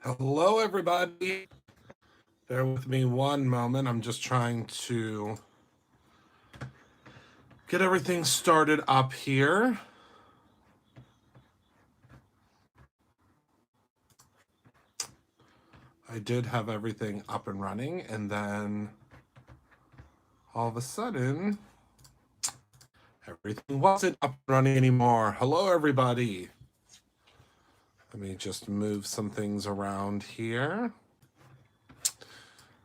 Hello, everybody. Bear with me one moment. I'm just trying to get everything started up here. I did have everything up and running, and then all of a sudden, everything wasn't up and running anymore. Hello, everybody. Let me just move some things around here.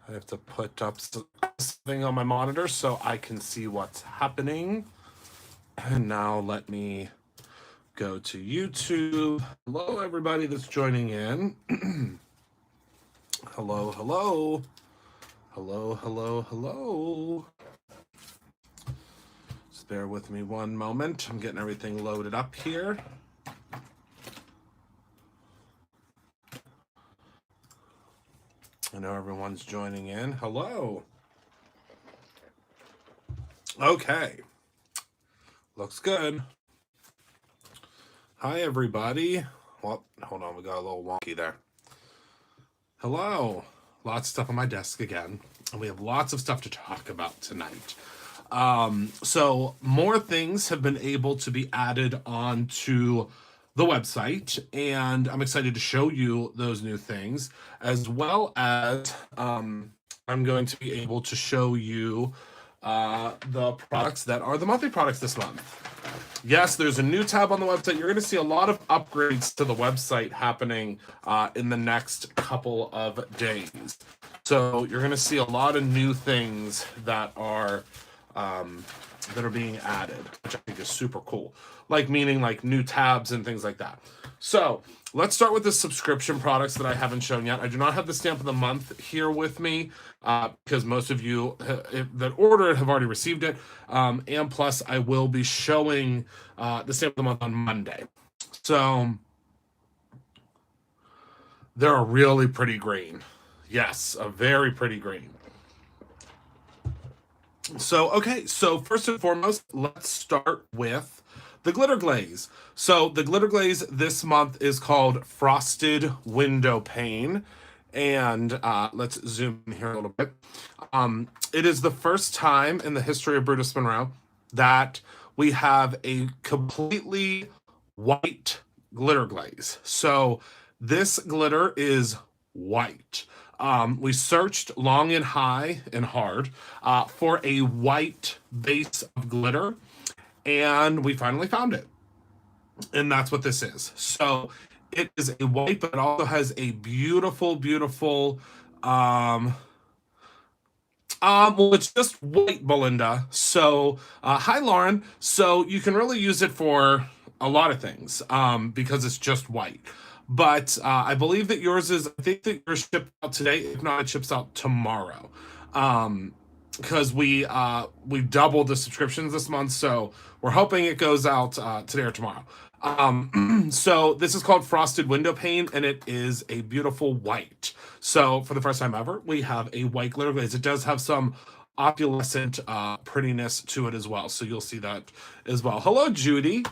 I have to put up something on my monitor so I can see what's happening. And now let me go to YouTube. Hello, everybody that's joining in. Hello, hello. Hello, hello, hello. Just bear with me one moment. I'm getting everything loaded up here. I know everyone's joining in. Hello. Okay. Looks good. Hi, everybody. Well, hold on. We got a little wonky there. Hello. Lots of stuff on my desk again. And we have lots of stuff to talk about tonight. So more things have been able to be added onto the website, and I'm excited to show you those new things, as well as I'm going to be able to show you the products that are the monthly products this month. Yes, there's a new tab on the website. You're going to see a lot of upgrades to the website happening in the next couple of days. So you're going to see a lot of new things that are being added, which I think is super cool. Like meaning like new tabs and things like that. So let's start with the subscription products that I haven't shown yet. I do not have the stamp of the month here with me because most of you that order it have already received it. And plus, I will be showing the stamp of the month on Monday. So they're a really pretty green. Yes, a very pretty green. So, okay, so first and foremost, let's start with the glitter glaze. So the glitter glaze this month is called Frosted Window Pane. And let's zoom in here a little bit. It is the first time in the history of Brutus Monroe that we have a completely white glitter glaze. So this glitter is white. We searched long and high and hard for a white base of glitter, and we finally found it. And that's what this is. So it is a white, but it also has a beautiful, beautiful. Well, it's just white, Belinda. So, hi, Lauren. So you can really use it for a lot of things because it's just white. But I believe that yours is. I think that yours shipped out today. If not, it ships out tomorrow. Because we doubled the subscriptions this month, so we're hoping it goes out today or tomorrow. So this is called Frosted Window Pane, and it is a beautiful white. So for the first time ever, we have a white glitter glaze. It does have some opulescent prettiness to it as well, so you'll see that as well. Hello, Judy.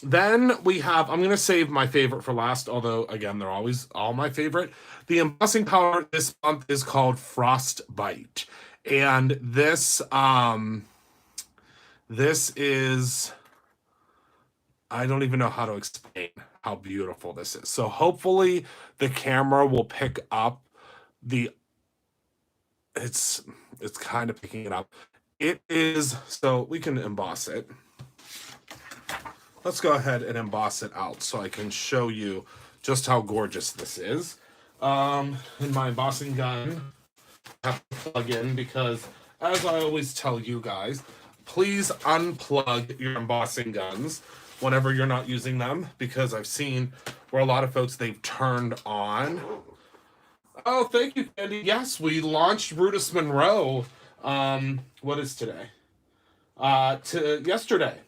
Then we have, I'm going to save my favorite for last, although, again, they're always all my favorite. The embossing powder this month is called Frostbite. And this is, I don't even know how to explain how beautiful this is. So hopefully the camera will pick up it's kind of picking it up. It is, so we can emboss it. Let's go ahead and emboss it out so I can show you just how gorgeous this is. In my embossing gun, I have to plug in because, as I always tell you guys, please unplug your embossing guns whenever you're not using them, because I've seen where a lot of folks, they've turned on. Oh, thank you, Candy. Yes, we launched Brutus Monroe. What is today? Yesterday.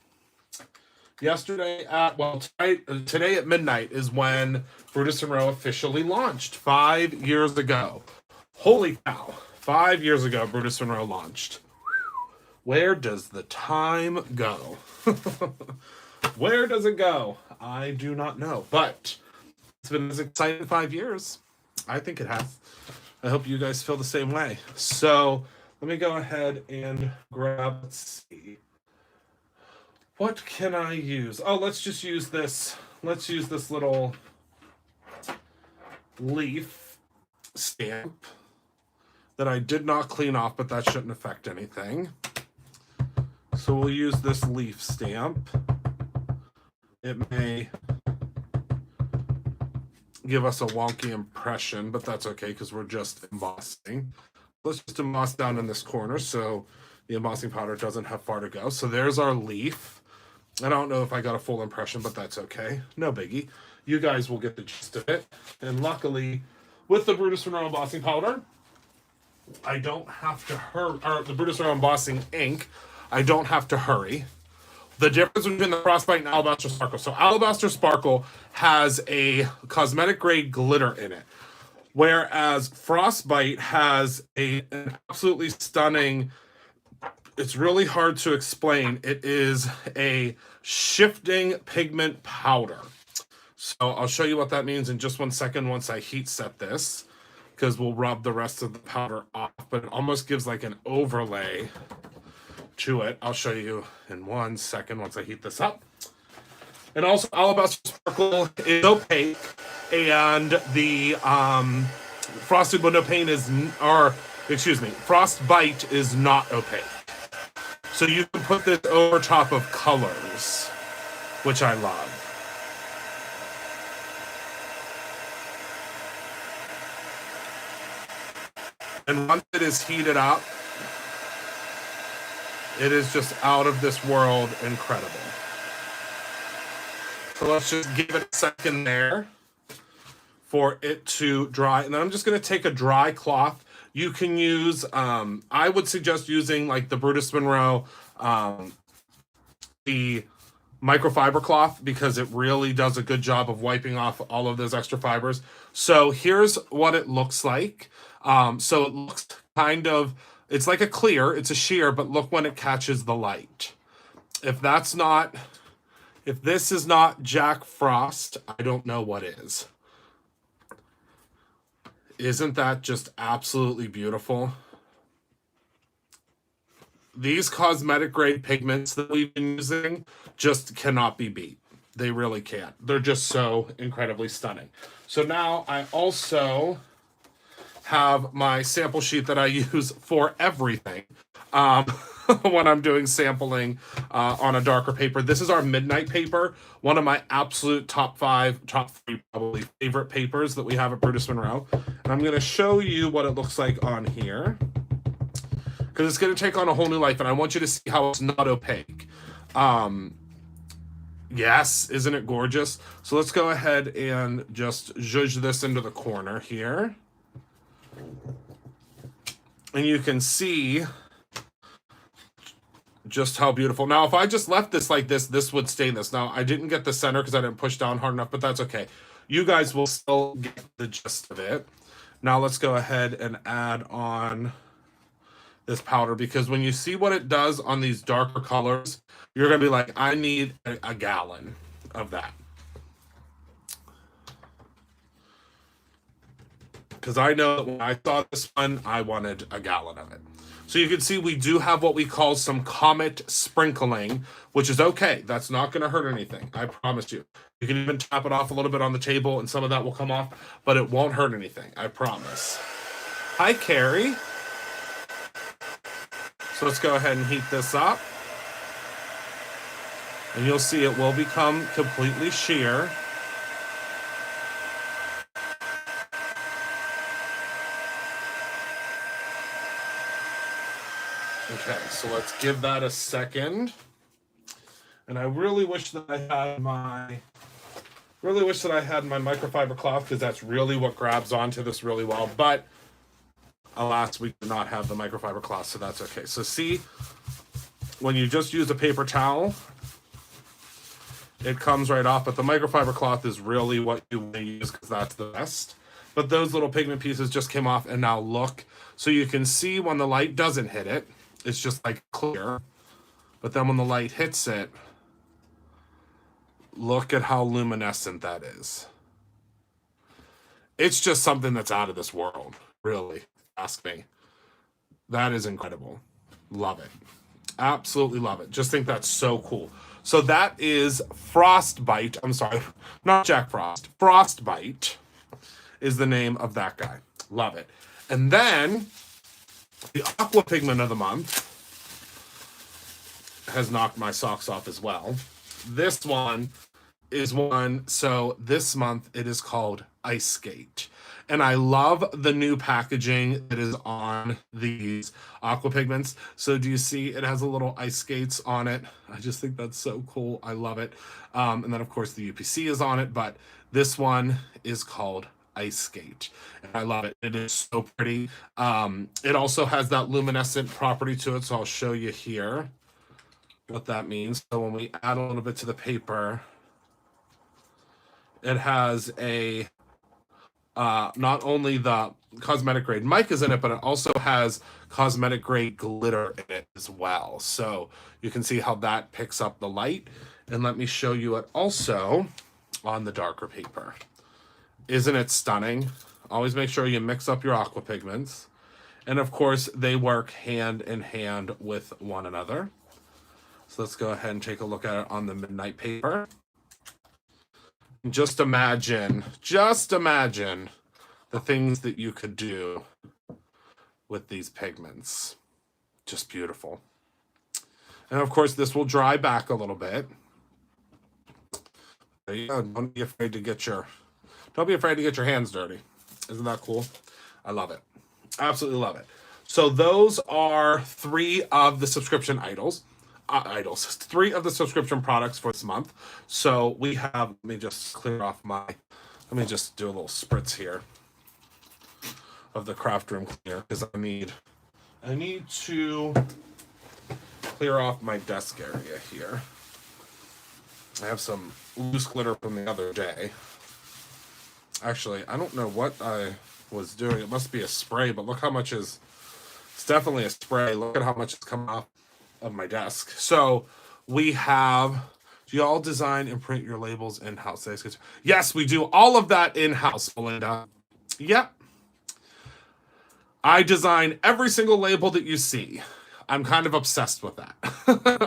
Yesterday today at midnight is when Brutus Monroe officially launched 5 years ago. Holy cow. 5 years ago, Brutus Monroe launched. Where does the time go? Where does it go? I do not know. But it's been an exciting 5 years. I think it has. I hope you guys feel the same way. So let me go ahead and grab, let's see. What can I use? Oh, let's just use this. Let's use this little leaf stamp that I did not clean off, but that shouldn't affect anything. So we'll use this leaf stamp. It may give us a wonky impression, but that's okay because we're just embossing. Let's just emboss down in this corner so the embossing powder doesn't have far to go. So there's our leaf. I don't know if I got a full impression, but that's okay. No biggie. You guys will get the gist of it. And luckily, with the Brutus Monroe embossing powder, I don't have to hurry, or the Brutus Monroe embossing ink, I don't have to hurry. The difference between the Frostbite and Alabaster Sparkle. So Alabaster Sparkle has a cosmetic grade glitter in it, whereas Frostbite has an absolutely stunning, it's really hard to explain. It is a shifting pigment powder. So I'll show you what that means in just 1 second once I heat set this, because we'll rub the rest of the powder off, but it almost gives like an overlay to it. I'll show you in 1 second once I heat this up. And also Alabaster Sparkle is opaque, and the Frosted Window Pane is, or excuse me, Frostbite is not opaque. So you can put this over top of colors, which I love. And once it is heated up, it is just out of this world incredible. So let's just give it a second there for it to dry. And then I'm just going to take a dry cloth. You can use, I would suggest using like the Brutus Monroe, the microfiber cloth, because it really does a good job of wiping off all of those extra fibers. So here's what it looks like. So it looks kind of, it's like a clear, it's a sheer, but look when it catches the light. If that's not, if this is not Jack Frost, I don't know what is. Isn't that just absolutely beautiful? These cosmetic grade pigments that we've been using just cannot be beat. They really can't. They're just so incredibly stunning. So now I also have my sample sheet that I use for everything when I'm doing sampling on a darker paper. This is our Midnight paper, one of my absolute top 3 probably favorite papers that we have at Brutus Monroe. And I'm going to show you what it looks like on here, because it's going to take on a whole new life, and I want you to see how it's not opaque. Yes, isn't it gorgeous? So let's go ahead and just zhuzh this into the corner here. And you can see just how beautiful. Now, if I just left this like this, this would stain this. Now, I didn't get the center because I didn't push down hard enough, but that's okay. You guys will still get the gist of it. Now, let's go ahead and add on this powder, because when you see what it does on these darker colors, you're going to be like, I need a gallon of that. Because I know that when I saw this one, I wanted a gallon of it. So you can see we do have what we call some comet sprinkling, which is okay. That's not going to hurt anything. I promise you. You can even tap it off a little bit on the table, and some of that will come off, but it won't hurt anything. I promise. Hi, Carrie. So let's go ahead and heat this up. And you'll see it will become completely sheer. Okay, so let's give that a second. And I really wish that I had my microfiber cloth, because that's really what grabs onto this really well. But alas, we do not have the microfiber cloth, so that's okay. So see, when you just use a paper towel, it comes right off, but the microfiber cloth is really what you want to use, because that's the best. But those little pigment pieces just came off, and now look. So you can see when the light doesn't hit it, it's just like clear. But then when the light hits it, look at how luminescent that is. It's just something that's out of this world, really. Ask me. That is incredible. Love it. Absolutely love it. Just think that's so cool. So that is Frostbite. I'm sorry, not Jack Frost. Frostbite is the name of that guy. Love it. And then the Aqua Pigment of the month has knocked my socks off as well. This one is one, so this month it is called Ice Skate. And I love the new packaging that is on these aqua pigments. So do you see it has a little ice skates on it? I just think that's so cool. I love it. And then of course the UPC is on it, but this one is called Ice Skate. And I love it. It is so pretty. It also has that luminescent property to it. So I'll show you here what that means. So when we add a little bit to the paper, it has a not only the cosmetic grade mic is in it, but it also has cosmetic grade glitter in it as well. So you can see how that picks up the light. And let me show you it also on the darker paper. Isn't it stunning? Always make sure you mix up your aqua pigments. And of course, they work hand in hand with one another. So let's go ahead and take a look at it on the midnight paper. Just imagine the things that you could do with these pigments. Just beautiful. And of course, this will dry back a little bit. There you go. Don't be afraid to get your hands dirty. Isn't that cool? I love it. Absolutely love it. So those are 3 of the subscription three of the subscription products for this month. So we have, let me just clear off let me just do a little spritz here of the craft room cleaner, because I need to clear off my desk area here. I have some loose glitter from the other day. Actually, I don't know what I was doing. It must be a spray, but look how much it's definitely a spray. Look at how much it's come off of my desk. So we have, do you all design and print your labels in-house? Yes, we do all of that in-house, Melinda. Yep. I design every single label that you see. I'm kind of obsessed with that.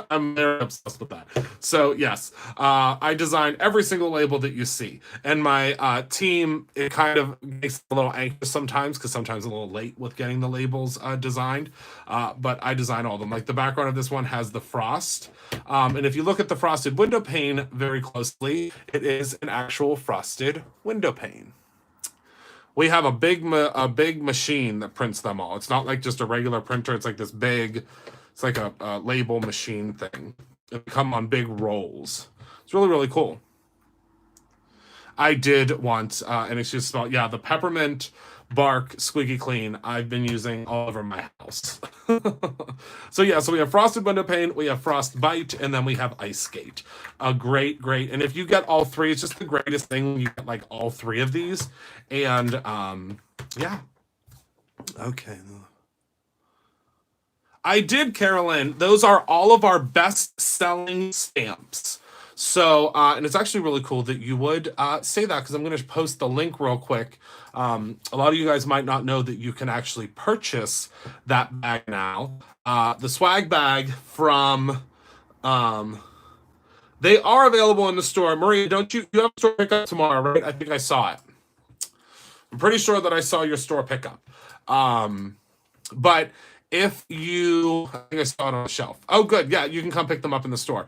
I'm very obsessed with that. So yes, I design every single label that you see. And my team, it kind of makes it a little anxious sometimes, because sometimes I'm a little late with getting the labels designed. But I design all of them. Like the background of this one has the frost. And if you look at the frosted window pane very closely, it is an actual frosted window pane. We have a big machine that prints them all. It's not like just a regular printer. It's like this big, it's like a label machine thing. They come on big rolls. It's really, really cool. I did want, and it's just about, yeah, the peppermint bark squeaky clean I've been using all over my house. So yeah, so we have frosted window pane, we have frostbite, and then we have ice skate. Great. And if you get all 3, it's just the greatest thing when you get like all 3 of these. And yeah. Okay. I did, Carolyn. Those are all of our best-selling stamps. So, and it's actually really cool that you would say that, because I'm going to post the link real quick. A lot of you guys might not know that you can actually purchase that bag now. The swag bag from, they are available in the store. Maria, you have a store pickup tomorrow, right? I think I saw it. I'm pretty sure that I saw your store pickup. But if you, I think I saw it on the shelf. Oh, good. Yeah, you can come pick them up in the store.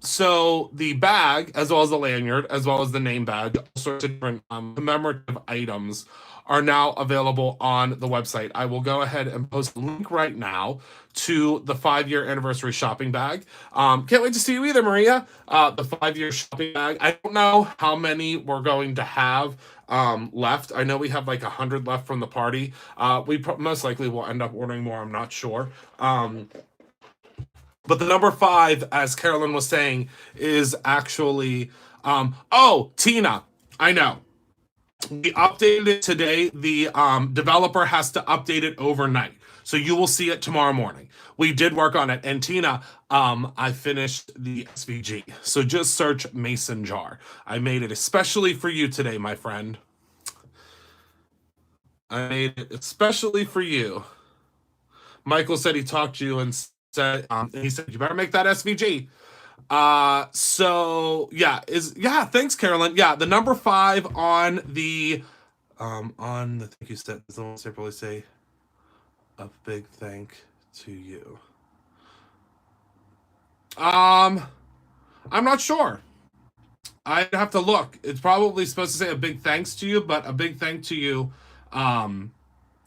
So the bag, as well as the lanyard, as well as the name badge, all sorts of different commemorative items are now available on the website. I will go ahead and post a link right now to the 5-year anniversary shopping bag. Can't wait to see you either, Maria. The 5-year shopping bag. I don't know how many we're going to have left. I know we have like 100 left from the party. We most likely will end up ordering more. I'm not sure. But the number 5, as Carolyn was saying, is actually, oh, Tina, I know. We updated it today. The developer has to update it overnight. So you will see it tomorrow morning. We did work on it. And Tina, I finished the SVG. So just search mason jar. I made it especially for you today, my friend. I made it especially for you. Michael said he talked to you and said, he said, you better make that SVG. So yeah, thanks, Carolyn. Yeah, the number 5 on the thank you step is the one I probably say a big thank to you. I'm not sure. I'd have to look. It's probably supposed to say a big thanks to you, but a big thank to you,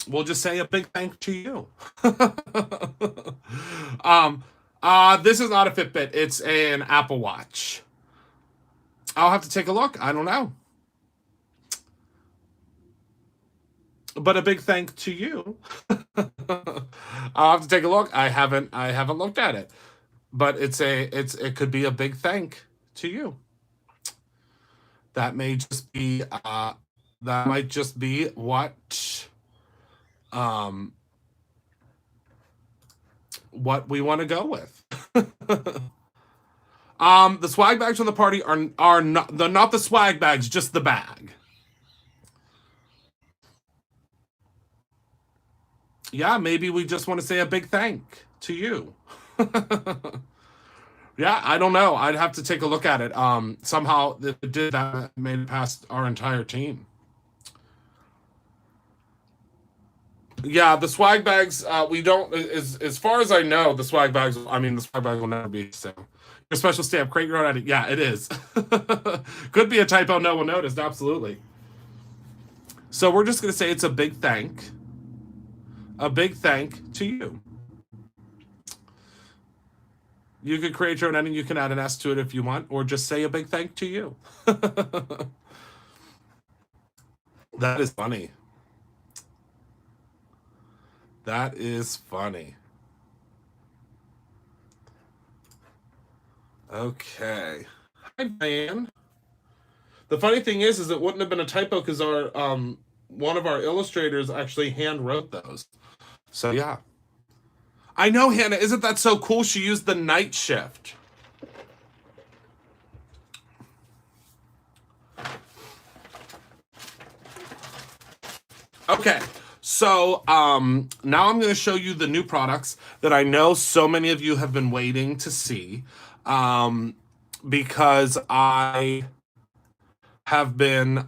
we'll just say a big thank to you. This is not a Fitbit, it's an Apple Watch. I'll have to take a look. I don't know. But a big thank to you. I'll have to take a look. I haven't looked at it. But it could be a big thank to you. That may just be that might just be what we want to go with. The swag bags from the party are not the swag bags, just the bag. Yeah, maybe we just want to say a big thank to you. Yeah, I don't know. I'd have to take a look at it. Somehow it did that, made it past our entire team. Yeah, the swag bags, we don't, as far as I know, the swag bags will never be so. Your special stamp, create your own edit. Yeah, it is. Could be a typo no one noticed, absolutely. So we're just going to say it's a big thank. A big thank to you. You could create your own ending. You can add an S to it if you want, or just say a big thank to you. That is funny. That is funny. Okay. Hi, Diane. The funny thing is it wouldn't have been a typo because our one of our illustrators actually hand wrote those. So yeah. I know, Hannah. Isn't that so cool? She used the night shift. Okay. So now I'm going to show you the new products that I know so many of you have been waiting to see, because I have been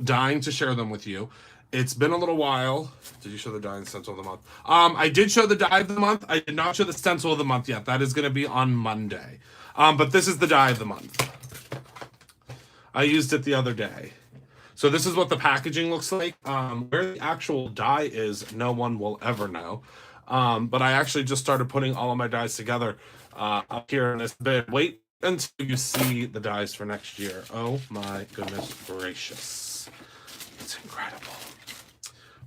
dying to share them with you. It's been a little while. Did you show the die and stencil of the month? I did show the die of the month. I did not show the stencil of the month yet. That is going to be on Monday. But this is the die of the month. I used it the other day. So this is what the packaging looks like. Where the actual die is, no one will ever know. But I actually just started putting all of my dies together up here in this bit. Wait until you see the dies for next year. Oh my goodness gracious. It's incredible.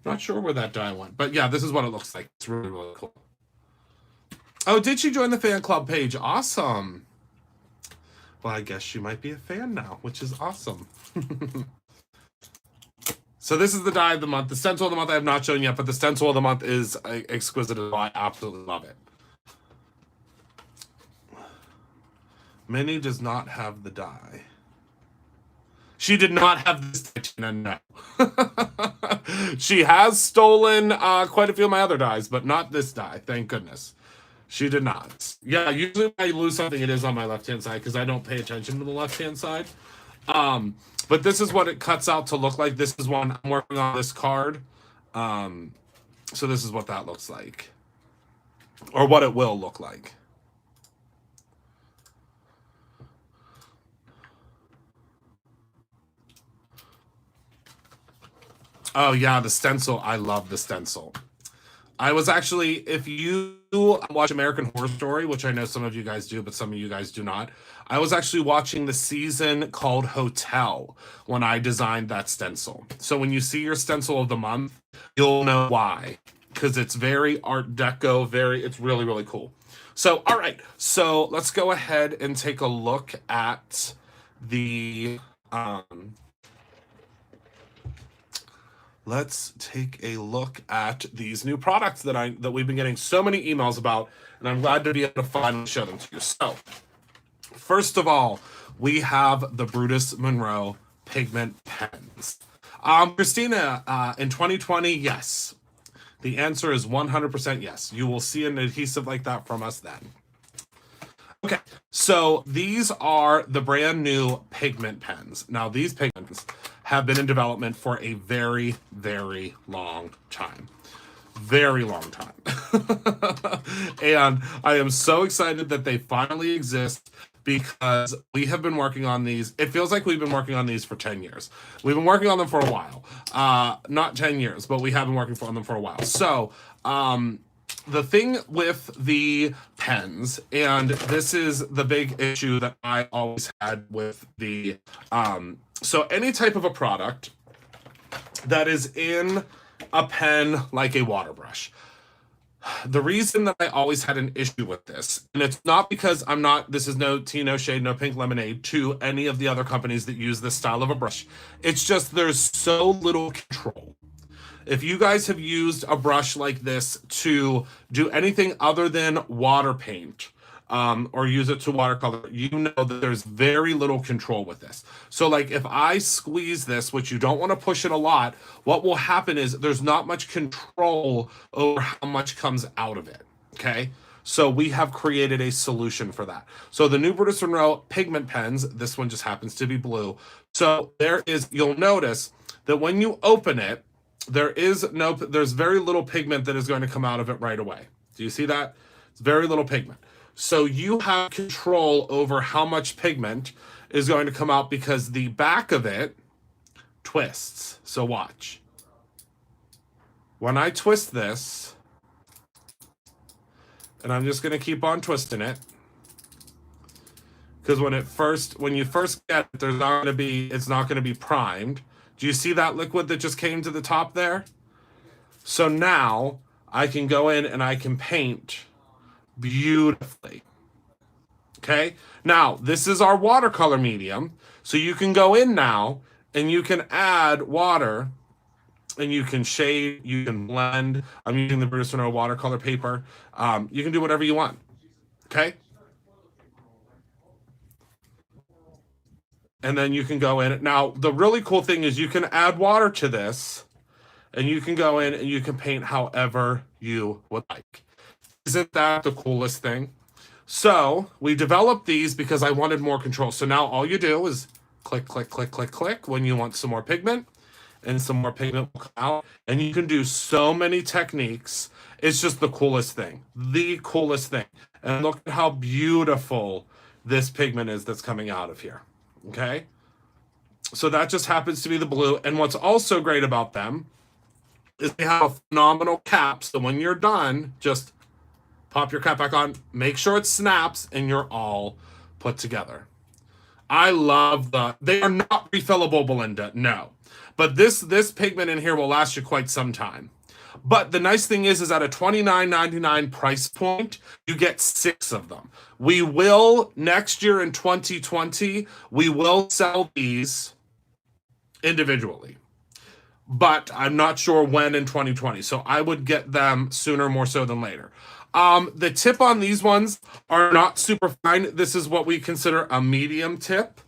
I'm not sure where that die went. But yeah, this is what it looks like. It's really, really cool. Oh, did she join the fan club page? Awesome. Well, I guess she might be a fan now, which is awesome. So this is the die of the month. The stencil of the month I have not shown yet, but the stencil of the month is exquisite as well. I absolutely love it. Minnie does not have the die. She did not have this Tina, no. She has stolen quite a few of my other dies, but not this die, thank goodness. She did not. Yeah, usually when I lose something, it is on my left-hand side because I don't pay attention to the left-hand side. But this is what it cuts out to look like. This is one I'm working on this card. So this is what that looks like. Or what it will look like. Oh yeah, the stencil. I love the stencil. I was actually, if you watch American Horror Story, which I know some of you guys do, but some of you guys do not, I was actually watching the season called Hotel when I designed that stencil. So when you see your stencil of the month, you'll know why. Because it's very Art Deco, it's really, really cool. So, all right. So let's go ahead and take a look at the let's take a look at these new products that we've been getting so many emails about, and I'm glad to be able to finally show them to you. So, first of all, we have the Brutus Monroe Pigment Pens. Christina, in 2020, yes. The answer is 100% yes. You will see an adhesive like that from us then. Okay, so these are the brand new pigment pens. Now, these pigments have been in development for a very, very long time. Very long time. And I am so excited that they finally exist because we have been working on these. It feels like we've been working on these for 10 years. We've been working on them for a while. Not 10 years, but we have been working on them for a while. So, the thing with the pens, and this is the big issue that I always had with the, so any type of a product that is in a pen like a water brush. The reason that I always had an issue with this, and it's not because I'm not, this is no tea, no shade, no pink lemonade to any of the other companies that use this style of a brush. It's just there's so little control. If you guys have used a brush like this to do anything other than water paint, or use it to watercolor, you know that there's very little control with this. So like if I squeeze this, which you don't want to push it a lot, what will happen is there's not much control over how much comes out of it, okay? So we have created a solution for that. So the new Brutus Monroe Pigment Pens, this one just happens to be blue. So there is, you'll notice that when you open it, there's very little pigment that is going to come out of it right away. Do you see that? It's very little pigment. So you have control over how much pigment is going to come out because the back of it twists. So watch. When I twist this, and I'm just going to keep on twisting it, because when you first get it, it's not going to be primed. Do you see that liquid that just came to the top there? So now I can go in and I can paint beautifully. Okay? Now, this is our watercolor medium. So you can go in now and you can add water and you can shade, you can blend. I'm using the Brutus Monroe watercolor paper. You can do whatever you want. Okay? And then you can go in. Now, the really cool thing is you can add water to this, and you can go in and you can paint however you would like. Isn't that the coolest thing? So we developed these because I wanted more control. So now all you do is click, click, click, click, click when you want some more pigment, and some more pigment will come out. And you can do so many techniques. It's just the coolest thing. The coolest thing. And look at how beautiful this pigment is that's coming out of here. Okay, so that just happens to be the blue. And what's also great about them is they have a phenomenal cap. So when you're done, just pop your cap back on, make sure it snaps, and you're all put together. I love they are not refillable, Belinda, no. But this pigment in here will last you quite some time. But the nice thing is at a $29.99 price point, you get 6 of them. We will, next year in 2020, we will sell these individually. But I'm not sure when in 2020. So I would get them sooner more so than later. The tip on these ones are not super fine. This is what we consider a medium tip.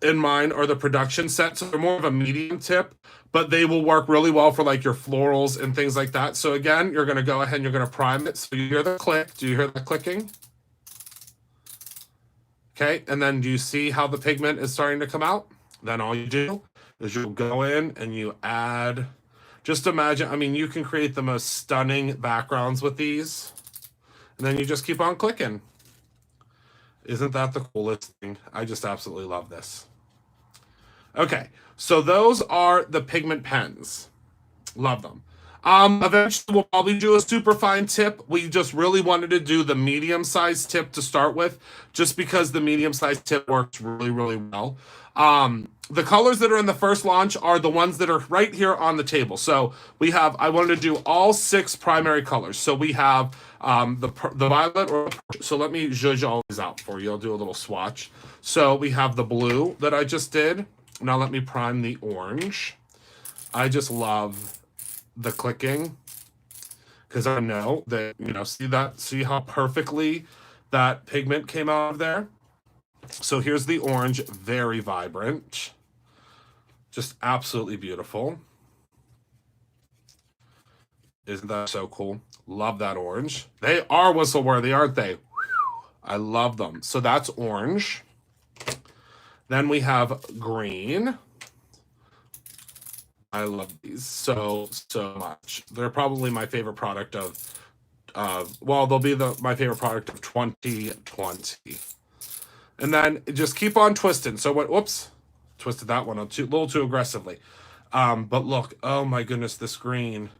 In mine are the production set, so they're more of a medium tip, but they will work really well for like your florals and things like that. So again, you're going to go ahead and you're going to prime it. So you hear the click. Do you hear the clicking? Okay, and then do you see how the pigment is starting to come out? Then all you do is you'll go in and you add, just imagine, I mean, you can create the most stunning backgrounds with these, and then you just keep on clicking. Isn't that the coolest thing? I just absolutely love this. Okay, so those are the pigment pens. Love them. Eventually we'll probably do a super fine tip. We just really wanted to do the medium sized tip to start with, just because the medium sized tip works really, really well. The colors that are in the first launch are the ones that are right here on the table. So we have, I wanted to do all 6 primary colors. So we have the violet, so let me zhuzh all these out for you. I'll do a little swatch. So we have the blue that I just did. Now let me prime the orange. I just love the clicking, because I know that, you know, see how perfectly that pigment came out of there? So here's the orange, very vibrant. Just absolutely beautiful. Isn't that so cool? Love that orange. They are whistle worthy, aren't they? I love them. So that's orange. Then we have green. I love these so much. They're probably my favorite product of well, they'll be my favorite product of 2020. And then just keep on twisting. So what? Whoops, twisted that one a little too aggressively. But look, oh my goodness, this green.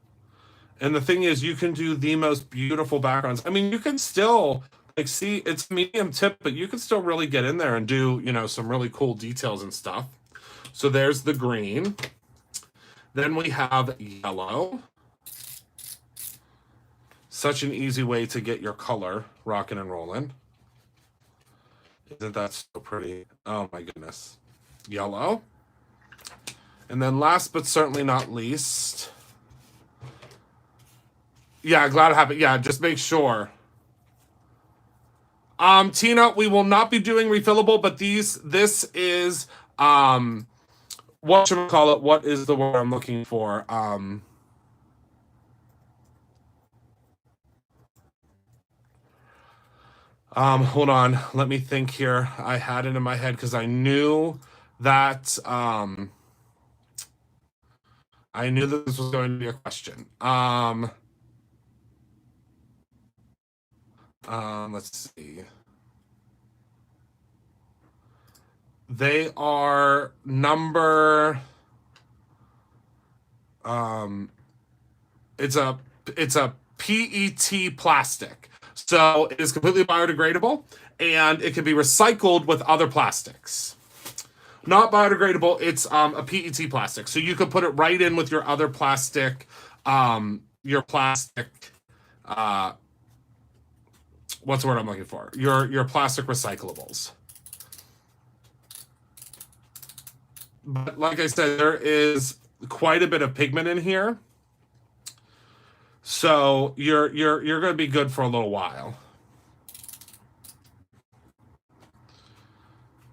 And the thing is, you can do the most beautiful backgrounds. I mean, you can still, like, see, it's medium tip, but you can still really get in there and do, you know, some really cool details and stuff. So there's the green. Then we have yellow. Such an easy way to get your color rocking and rolling. Isn't that so pretty? Oh my goodness. Yellow. And then last but certainly not least, yeah, glad to have it. Yeah, just make sure. Tina, we will not be doing refillable, but this is what should we call it? What is the word I'm looking for? Hold on, let me think here. I had it in my head because I knew that this was going to be a question. Let's see. They are number it's a PET plastic. So it is completely biodegradable and it can be recycled with other plastics. Not biodegradable, it's a PET plastic. So you could put it right in with your other plastic, what's the word I'm looking for? Your plastic recyclables. But like I said, there is quite a bit of pigment in here. So you're going to be good for a little while.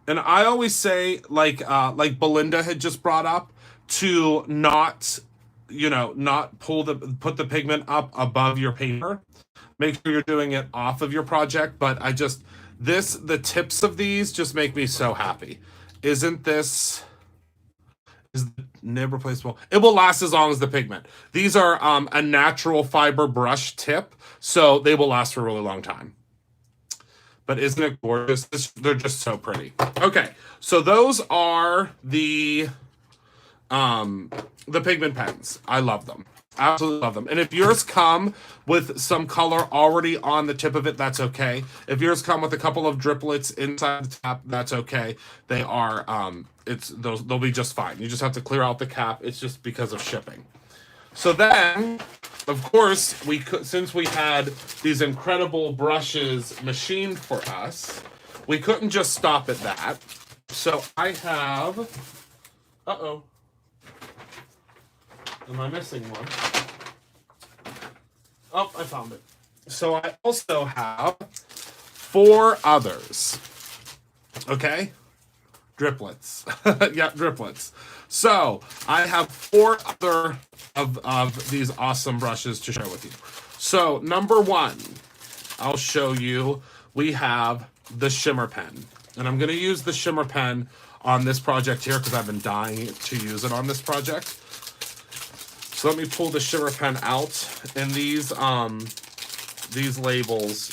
And I always say, like Belinda had just brought up, to not, you know, not put the pigment up above your paper. Make sure you're doing it off of your project. But the tips of these just make me so happy. Isn't this? Is the nib replaceable? It will last as long as the pigment. These are a natural fiber brush tip, so they will last for a really long time. But isn't it gorgeous? They're just so pretty. Okay, so those are the pigment pens. I love them. Absolutely love them. And if yours come with some color already on the tip of it, that's okay. If yours come with a couple of driplets inside the top, that's okay. They are they'll be just fine. You just have to clear out the cap. It's just because of shipping. So then, of course, since we had these incredible brushes machined for us, we couldn't just stop at that. So I have, uh-oh. Am I missing one? Oh, I found it. So I also have 4 others. Okay? Driplets. Yeah, driplets. So I have 4 other of these awesome brushes to share with you. So number 1, I'll show you, we have the Shimmer Pen. And I'm going to use the Shimmer Pen on this project here because I've been dying to use it on this project. So let me pull the Shimmer Pen out, and these labels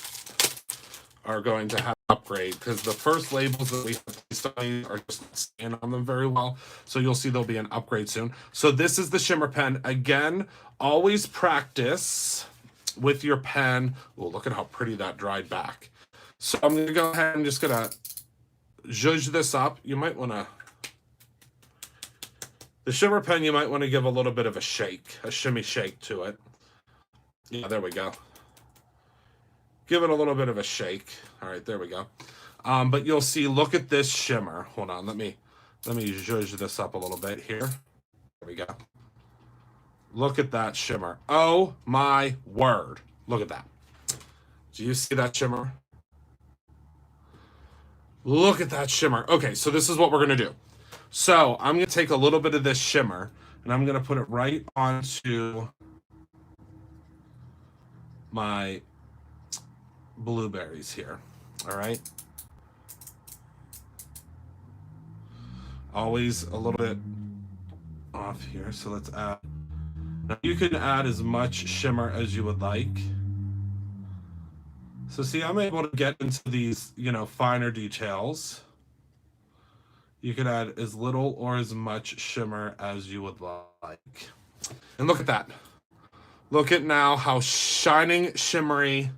are going to have an upgrade because the first labels that we have placed on these are just not staying on them very well. So you'll see there'll be an upgrade soon. So this is the Shimmer Pen. Again, always practice with your pen. Oh, look at how pretty that dried back. So I'm going to go ahead and just going to zhuzh this up. You might want to... The Shimmer Pen, you might want to give a little bit of a shake, a shimmy shake to it. Yeah, there we go. Give it a little bit of a shake. All right, there we go. But you'll see, look at this shimmer. Hold on, let me zhuzh this up a little bit here. There we go. Look at that shimmer. Oh my word. Look at that. Do you see that shimmer? Look at that shimmer. Okay, so this is what we're going to do. So I'm going to take a little bit of this shimmer and I'm going to put it right onto my blueberries here. All right. Always a little bit off here. So let's add. Now you can add as much shimmer as you would like. So see, I'm able to get into these, finer details. You can add as little or as much shimmer as you would like. And look at that. Look at now how shining, shimmery.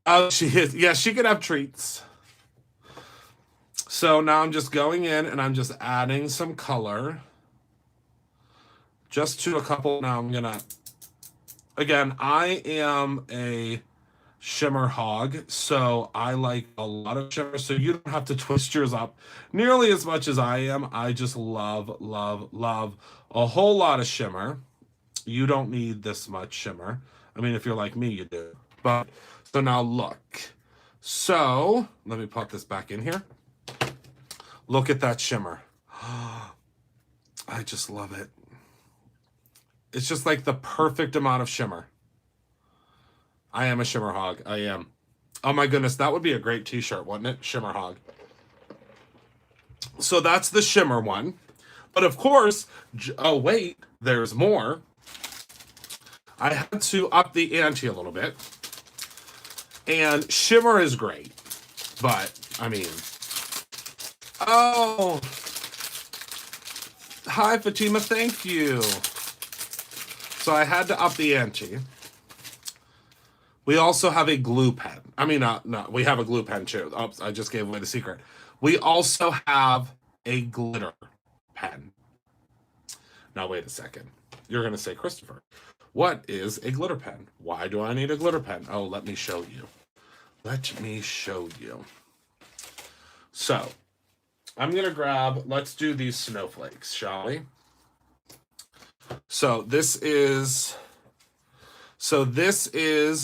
Oh, she is. Yeah, she could have treats. So now I'm just going in and I'm just adding some color. Just to a couple. Now I'm going to, again, I am a shimmer hog, so I like a lot of shimmer, so you don't have to twist yours up nearly as much as I am. I just love, love, love a whole lot of shimmer. You don't need this much shimmer. I mean, if you're like me, you do. But, so now look. So, let me pop this back in here. Look at that shimmer. I just love it. It's just like the perfect amount of shimmer. I am a shimmer hog. I am. Oh my goodness, that would be a great t-shirt, wouldn't it? Shimmer hog. So that's the shimmer one. But of course, oh wait, there's more. I had to up the ante a little bit. And shimmer is great. But, I mean... Oh! Hi, Fatima, thank you. So I had to up the ante. We also have a glue pen. I mean, no, we have a glue pen too. Oops, I just gave away the secret. We also have a glitter pen. Now, wait a second. You're going to say, Christopher, what is a glitter pen? Why do I need a glitter pen? Oh, let me show you. Let me show you. So, I'm going to grab, let's do these snowflakes, shall we? So, this is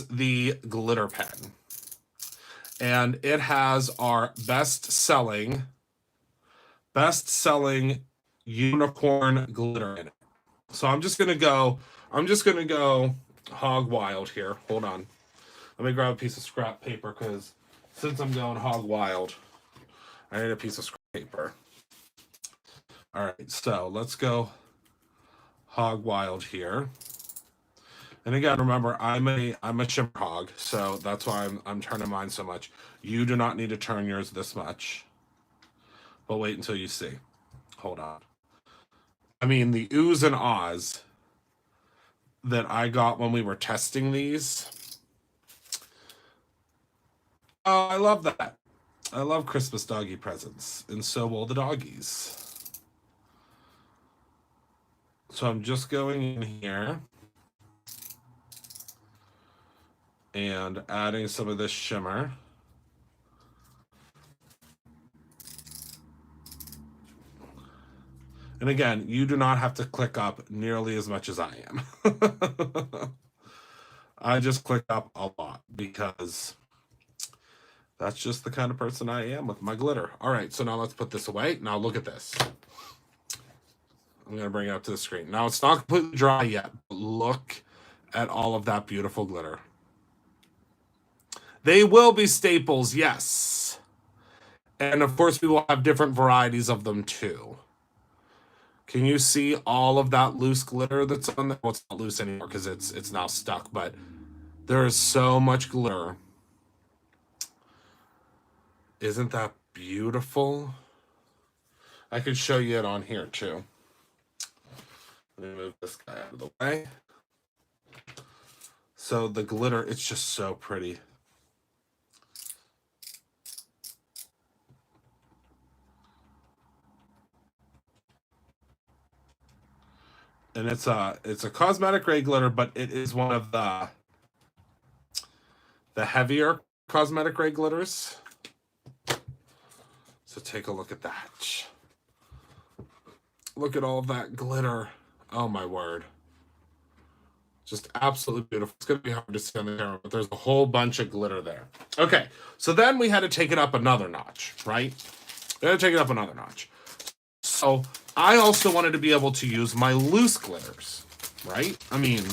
the glitter pen. And it has our best-selling unicorn glitter in it. So I'm just gonna go hog wild here. Hold on. Let me grab a piece of scrap paper because since I'm going hog wild, I need a piece of scrap paper. All right, so let's go hog wild here. And again, remember, I'm a shimmer hog, so that's why I'm turning mine so much. You do not need to turn yours this much. But wait until you see. Hold on. I mean, the oohs and ahs that I got when we were testing these. Oh, I love that. I love Christmas doggy presents, and so will the doggies. So I'm just going in here and adding some of this shimmer. And again, you do not have to click up nearly as much as I am. I just click up a lot because that's just the kind of person I am with my glitter. All right, so now let's put this away. Now look at this. I'm going to bring it up to the screen. Now it's not completely dry yet, but look at all of that beautiful glitter. They will be staples, yes. And of course, we will have different varieties of them too. Can you see all of that loose glitter that's on there? Well, it's not loose anymore because it's now stuck, but there is so much glitter. Isn't that beautiful? I could show you it on here too. Let me move this guy out of the way. So the glitter, it's just so pretty. And it's a cosmetic grade glitter, but it is one of the heavier cosmetic grade glitters. So take a look at that. Look at all that glitter. Oh my word. Just absolutely beautiful. It's going to be hard to see on the camera, but there's a whole bunch of glitter there. Okay, so then we had to take it up another notch, right? We had to take it up another notch. So I also wanted to be able to use my loose glitters, right? I mean,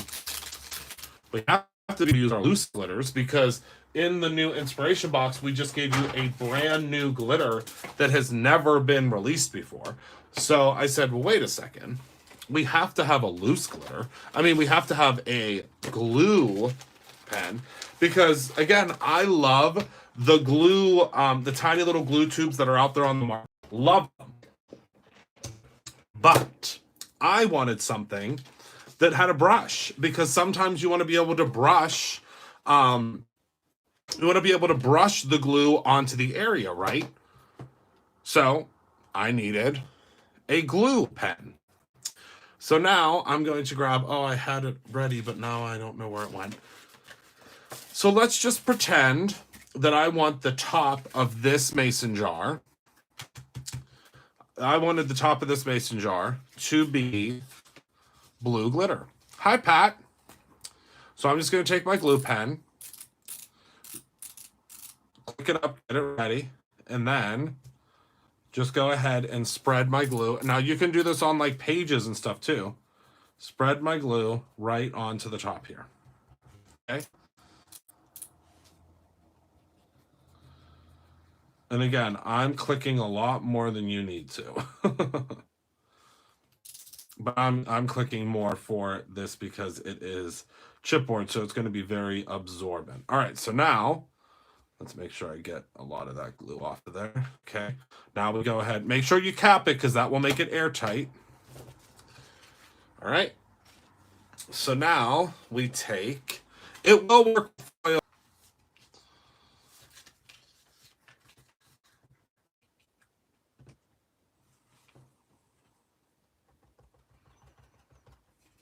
we have to use our loose glitters because in the new inspiration box, we just gave you a brand new glitter that has never been released before. So I said, well, wait a second. We have to have a loose glitter. I mean, we have to have a glue pen because, again, I love the glue, the tiny little glue tubes that are out there on the market. Love them. But I wanted something that had a brush because sometimes you want to be able to brush, you want to be able to brush the glue onto the area, right? So I needed a glue pen. So now I'm going to grab, oh, I had it ready, but now I don't know where it went. So let's just pretend that I want the top of this mason jar. I wanted the top of this mason jar to be blue glitter. Hi, Pat. So I'm just going to take my glue pen, click it up, get it ready, and then just go ahead and spread my glue. Now you can do this on like pages and stuff too. Spread my glue right onto the top here. Okay. And again, I'm clicking a lot more than you need to. But I'm clicking more for this because it is chipboard, so it's going to be very absorbent. All right, so now let's make sure I get a lot of that glue off of there. Okay. Now we go ahead. Make sure you cap it because that will make it airtight. All right. So now we take, it will work.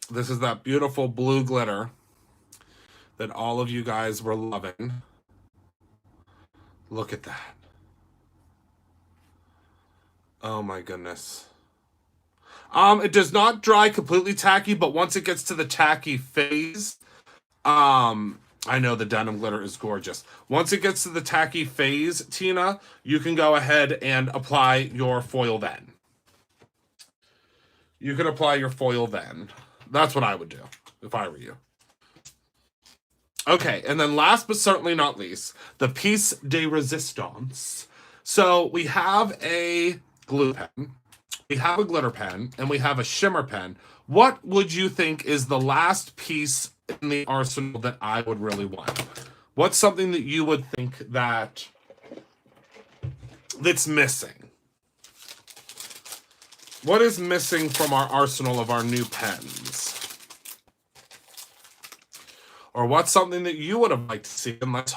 This is that beautiful blue glitter that all of you guys were loving. Look at that. Oh my goodness. It does not dry completely tacky, but once it gets to the tacky phase, I know the denim glitter is gorgeous. Once it gets to the tacky phase, Tina, you can go ahead and apply your foil then. You can apply your foil then. That's what I would do if I were you. Okay, and then last but certainly not least, the piece de resistance. So we have a glue pen, we have a glitter pen, and we have a shimmer pen. What would you think is the last piece in the arsenal that I would really want? What's something that you would think that's missing? What is missing from our arsenal of our new pens? Or what's something that you would have liked to see? And let's.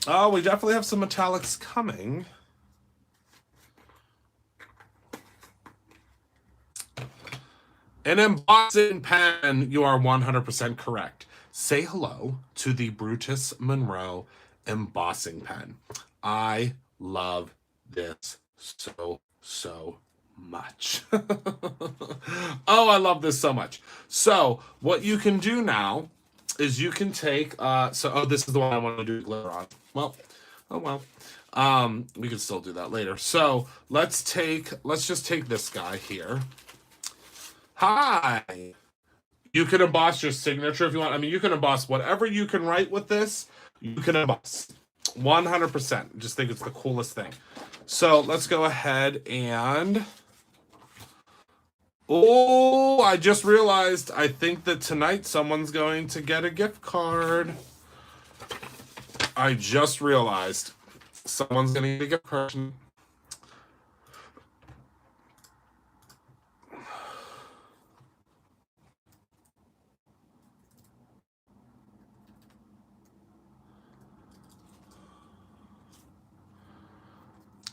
Oh, we definitely have some metallics coming. An embossing pen, you are 100% correct. Say hello to the Brutus Monroe embossing pen. I love this so much. Oh, I love this so much. So what you can do now is you can take, this is the one I want to do glitter on. Well, oh well. We can still do that later. So let's just take this guy here. Hi. You can emboss your signature if you want. I mean, you can emboss whatever you can write with this. You can emboss 100%. Just think it's the coolest thing. So let's go ahead and. Oh, I just realized. I think that tonight someone's going to get a gift card. I just realized someone's going to get a gift card.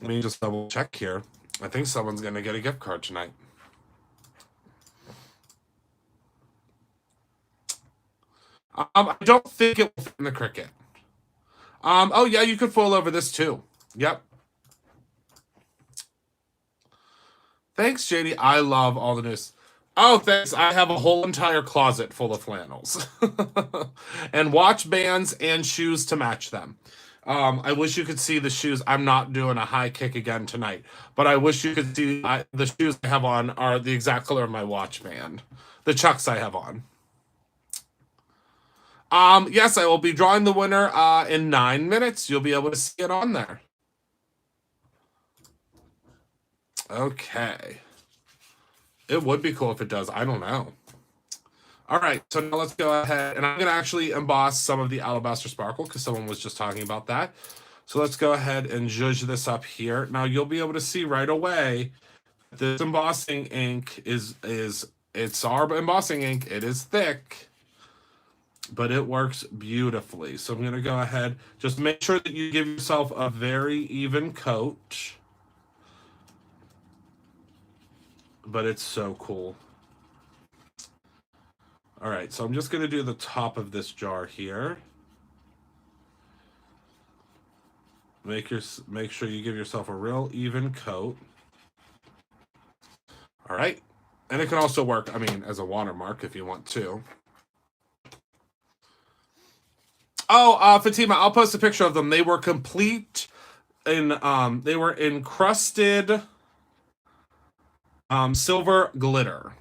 Let me just double check here. I think someone's going to get a gift card tonight. I don't think it will fit in the Cricut. Oh yeah, you could foil over this too. Yep. Thanks, JD. I love all the news. Oh, thanks. I have a whole entire closet full of flannels. And watch bands and shoes to match them. I wish you could see the shoes. I'm not doing a high kick again tonight, but I wish you could see the shoes I have on are the exact color of my watch band. The Chucks I have on. Yes, I will be drawing the winner in 9 minutes. You'll be able to see it on there. Okay. It would be cool if it does. I don't know. All right, so now let's go ahead, and I'm going to actually emboss some of the Alabaster Sparkle because someone was just talking about that. So let's go ahead and zhuzh this up here. Now you'll be able to see right away this embossing ink it's our embossing ink. It is thick, but it works beautifully. So I'm going to go ahead, just make sure that you give yourself a very even coat. But it's so cool. All right, so I'm just going to do the top of this jar here. Make sure you give yourself a real even coat. All right. And it can also work, I mean, as a watermark if you want to. Oh, Fatima, I'll post a picture of them. They were complete in they were encrusted silver glitter.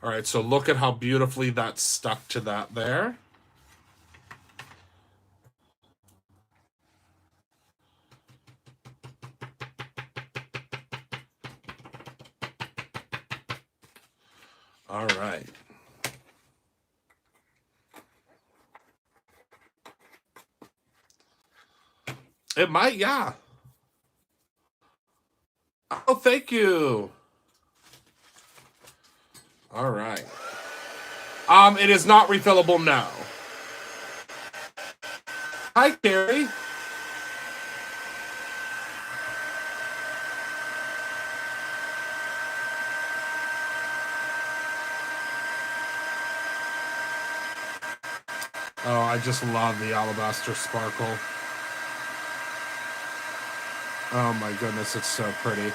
All right, so look at how beautifully that's stuck to that there. All right. It might, yeah. Oh, thank you. All right. It is not refillable, no. Hi, Carrie. Oh, I just love the Alabaster Sparkle. Oh my goodness, it's so pretty.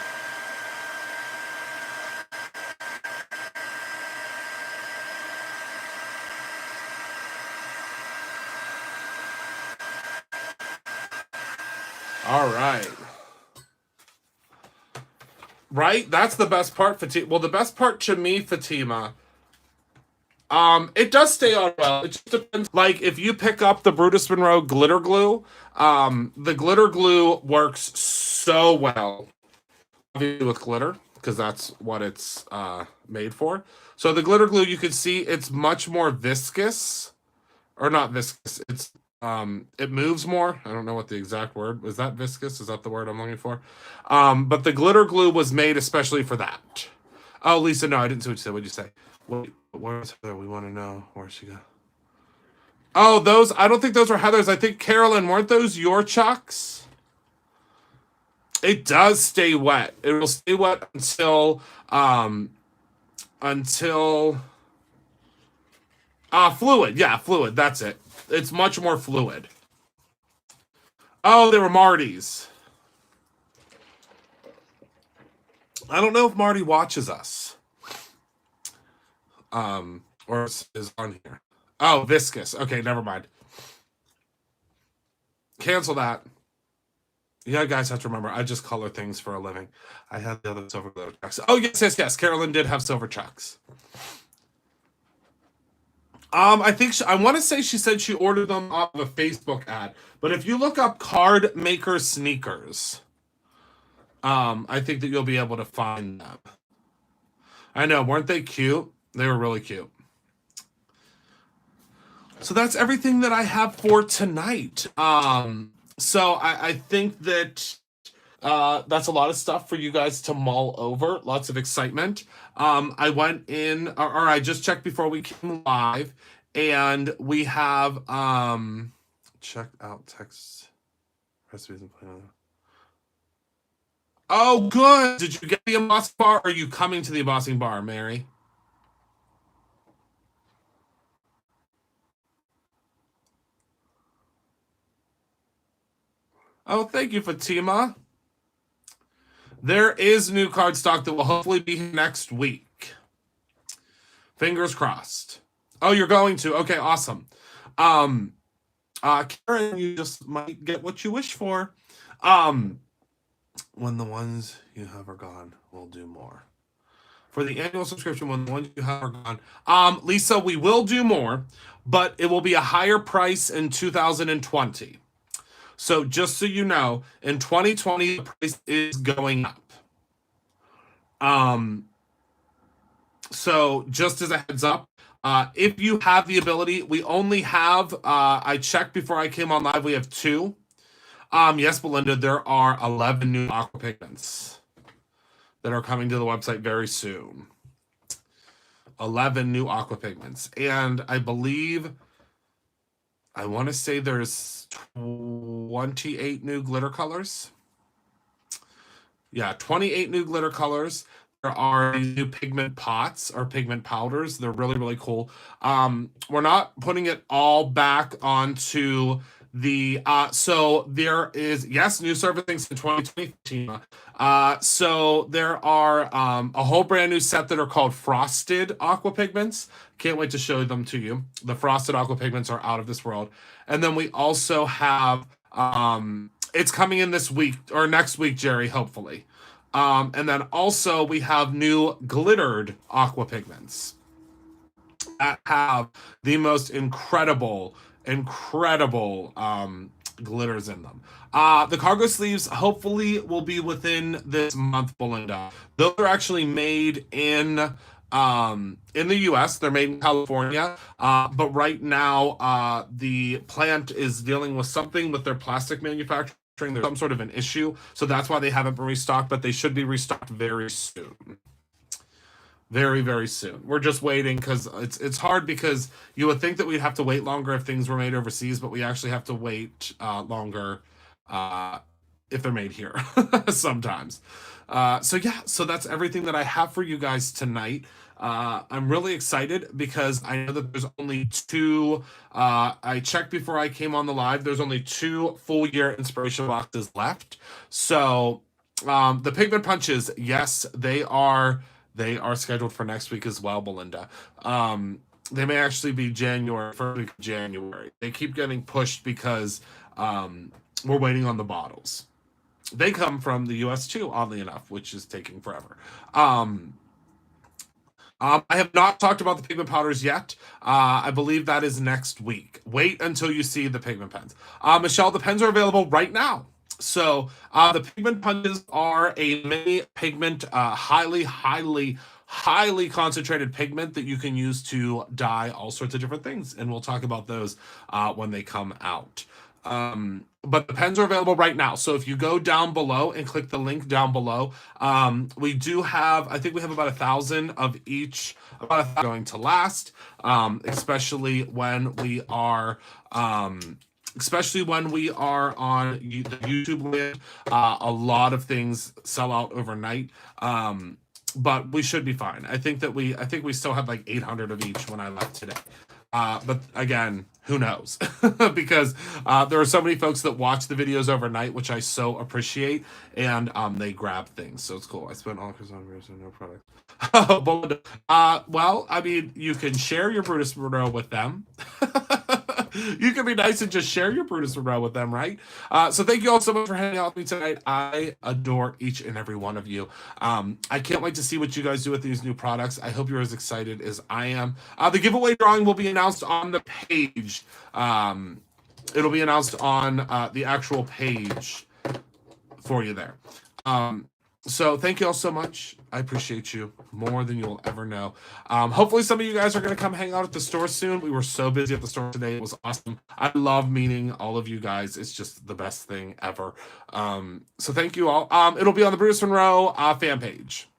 All right. Right? That's the best part, Fatima. Well, the best part to me, Fatima, it does stay on well. It just depends. Like, if you pick up the Brutus Monroe glitter glue, the glitter glue works so well with glitter because that's what it's made for. So the glitter glue, you can see it's much more viscous, or not viscous. It's it moves more. I don't know what the exact word is. That viscous? Is that the word I'm looking for? But the glitter glue was made especially for that. Oh, Lisa, no, I didn't see what you said. What'd you say? Where's Heather? We want to know where she go. Oh, those. I don't think those were Heather's. I think Carolyn. Weren't those your Chucks? It does stay wet. It will stay wet until fluid. Yeah, fluid. That's it. It's much more fluid. Oh, they were Marty's. I don't know if Marty watches us. Or is on here. Oh, viscous. Okay, never mind. Cancel that. Yeah, guys have to remember, I just color things for a living. I have the other silver glitter Chucks. Oh, yes. Carolyn did have silver Chucks. I think I want to say she said she ordered them off of a Facebook ad. But if you look up card maker sneakers, I think that you'll be able to find them. I know, weren't they cute? They were really cute. So that's everything that I have for tonight. So I think that that's a lot of stuff for you guys to mull over. Lots of excitement. I went in, or I just checked before we came live, and we have check out text recipes and plan. Oh, good. Did you get the embossing bar? Or are you coming to the embossing bar, Mary? Oh, thank you, Fatima. There is new card stock that will hopefully be here next week. Fingers crossed. Oh, you're going to? Okay, awesome. Karen, you just might get what you wish for. When the ones you have are gone, we'll do more. For the annual subscription, when the ones you have are gone. Lisa, we will do more, but it will be a higher price in 2020. So just so you know, in 2020, the price is going up. So just as a heads up, if you have the ability, we only have, I checked before I came on live, we have 2. Yes, Belinda, there are 11 new aqua pigments that are coming to the website very soon. 11 new aqua pigments. And I believe, I want to say there's 28 new glitter colors. Yeah, 28 new glitter colors. There are new pigment pots or pigment powders. They're really, really cool. We're not putting it all back onto the so there is, yes, new servicings in 2020. So there are a whole brand new set that are called frosted aqua pigments. Can't wait to show them to you. The frosted aqua pigments are out of this world. And then we also have it's coming in this week or next week, Jerry, hopefully. And then also we have new glittered aqua pigments that have the most incredible glitters in them. The cargo sleeves hopefully will be within this month, Belinda. Those are actually made in the US. They're made in California. But right now, the plant is dealing with something with their plastic manufacturing. There's some sort of an issue. So that's why they haven't been restocked, but they should be restocked very soon. Very, very soon. We're just waiting because it's hard because you would think that we'd have to wait longer if things were made overseas, but we actually have to wait longer if they're made here sometimes. So yeah, so that's everything that I have for you guys tonight. I'm really excited because I know that there's only 2. I checked before I came on the live. There's only 2 full year inspiration boxes left. So the pigment punches, yes, they are scheduled for next week as well, Belinda. They may actually be January, first week of January. They keep getting pushed because we're waiting on the bottles. They come from the US too, oddly enough, which is taking forever. I have not talked about the pigment powders yet. I believe that is next week. Wait until you see the pigment pens. Michelle, the pens are available right now. So the pigment punches are a mini pigment, highly concentrated pigment that you can use to dye all sorts of different things. And we'll talk about those when they come out. But the pens are available right now. So if you go down below and click the link down below, we do have, I think we have about 1,000 of each, about 1,000 going to last, especially when we are on the YouTube land. A lot of things sell out overnight. But we should be fine. I think we still had like 800 of each when I left today. But again, who knows? Because there are so many folks that watch the videos overnight, which I so appreciate, and they grab things, so it's cool. I spent all Chris on no product. Well, I mean, you can share your Brutus Monroe with them. You can be nice and just share your Brutus Monroe with them, right? So thank you all so much for hanging out with me tonight. I adore each and every one of you. I can't wait to see what you guys do with these new products. I hope you're as excited as I am. The giveaway drawing will be announced on the page. It'll be announced on the actual page for you there. So thank you all so much. I appreciate you more than you'll ever know. Hopefully some of you guys are going to come hang out at the store soon. We were so busy at the store today. It was awesome. I love meeting all of you guys. It's just the best thing ever. So thank you all. It'll be on the Brutus Monroe fan page.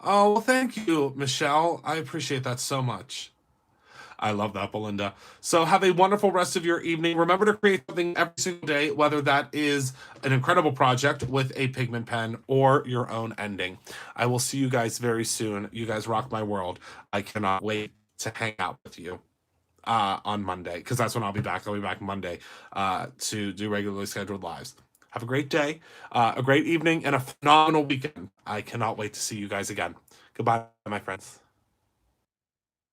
Oh, well, thank you, Michelle. I appreciate that so much. I love that, Belinda. So have a wonderful rest of your evening. Remember to create something every single day, whether that is an incredible project with a pigment pen or your own ending. I will see you guys very soon. You guys rock my world. I cannot wait to hang out with you. on Monday, because that's when I'll be back. I'll be back Monday to do regularly scheduled lives. Have a great day, a great evening, and a phenomenal weekend. I cannot wait to see you guys again. Goodbye, my friends.